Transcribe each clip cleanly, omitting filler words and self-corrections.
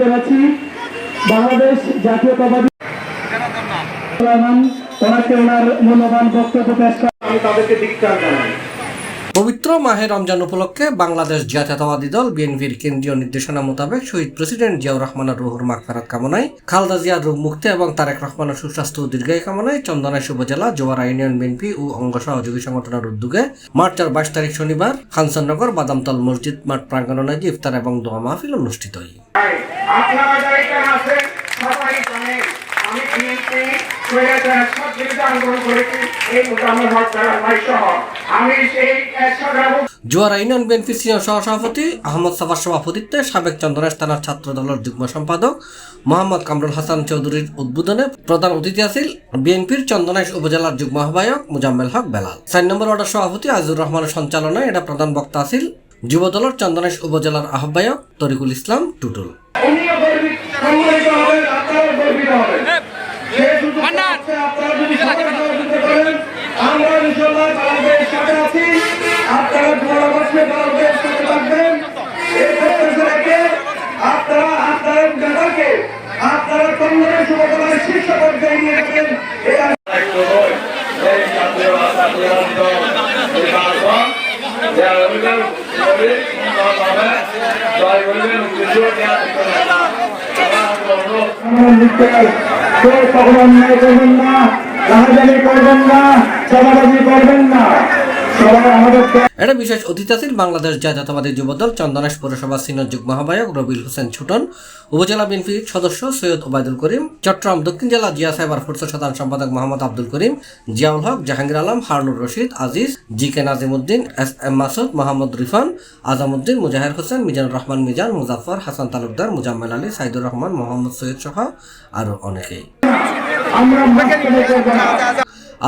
জানাচ্ছি বাংলাদেশ জাতীয়তাবাদী ওনাকে ওনার মূল্যবান বক্তব্য পেশ করেন। আমি তাদেরকে ধিক্কার জানাই। পবিত্র মাহে রমজান উপলক্ষে বাংলাদেশ জাতীয়তাবাদী দল বিএনপির কেন্দ্রীয় নির্দেশনা মোতাবেক শহীদ প্রেসিডেন্ট জিয়াউর রহমানের রুহুর মাগফিরাত কামনায়, খালেদা জিয়ার রোগ মুক্তি এবং তারেক রহমানের সুস্বাস্থ্য ও দীর্ঘায়ু কামনায় চন্দনাইশ উপজেলা জোয়ারা ইউনিয়ন বিএনপি ও অঙ্গ সহযোগী সংগঠনের উদ্যোগে মার্চের 22 তারিখ শনিবার খানসাননগর বাদামতল মসজিদ মাঠ প্রাঙ্গণে ইফতার এবং দোয়া মাহফিল অনুষ্ঠিত হয়। জোয়ারা ইউনিয়ন বিএনপি সিনিয়র সহসভাপতি আহমদ সাফার সভাপতিত্বে সাবেক চন্দনাইশ থানার ছাত্র দলের যুগ্ম সম্পাদক মোহাম্মদ কামরুল হাসান চৌধুরীর উদ্বোধনে প্রধান অতিথি আছেন বিএনপির চন্দনাইশ উপজেলার যুগ্ম আহ্বায়ক মুজাম্মেল হক বেলাল। 4 নম্বর ওয়ার্ডের সভাপতি আজিজুর রহমানের সঞ্চালনায় এটা প্রধান বক্তা আছেন যুব দলের চন্দনাইশ উপজেলার আহ্বায়ক তরিকুল ইসলাম টুটুল। কখনো অন্যায় করবেন না, রাহাজানি করবেন না, চাঁদাবাজি করবেন না। এটা বিশেষ অতিথি আছেন বাংলাদেশ জাতীয়তাবাদী যুবদল চন্দনাইশ পৌরসভা সিনিয়র যুগ্ম আহ্বায়ক রবিউল হোসেন ছুটন, উপজেলা বিএনপির সদস্য সৈয়দ ওবায়দুল করিম, চট্টগ্রাম দক্ষিণ জেলা জিয়া সাইবার ফোর্সের সাধারণ সম্পাদক মোহাম্মদ আব্দুল করিম, জিয়াউল হক, জাহাঙ্গীর আলম, হারুনুর রশিদ, আজিজ, জি.কে নাজিমউদ্দিন, এস.এম মাসুদ, মোহাম্মদ রিফান, আজামউদ্দিন, মুজাহির হোসেন, মিজানুর রহমান মিজান, মুজাফফর, হাসান তালুকদার, মুজাম্মেল আলী, সাইদুর রহমান, মোহাম্মদ সৈয়দ সহ আরো অনেকেই।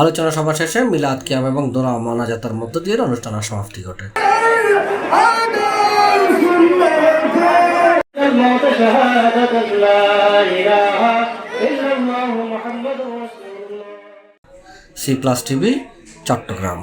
আলোচনা সভা শেষে মিলাদ কিয়াম এবং দোয়া মোনাজাতের মধ্য দিয়ে অনুষ্ঠানের সমাপ্তি ঘটে। C+ TV Chittagong.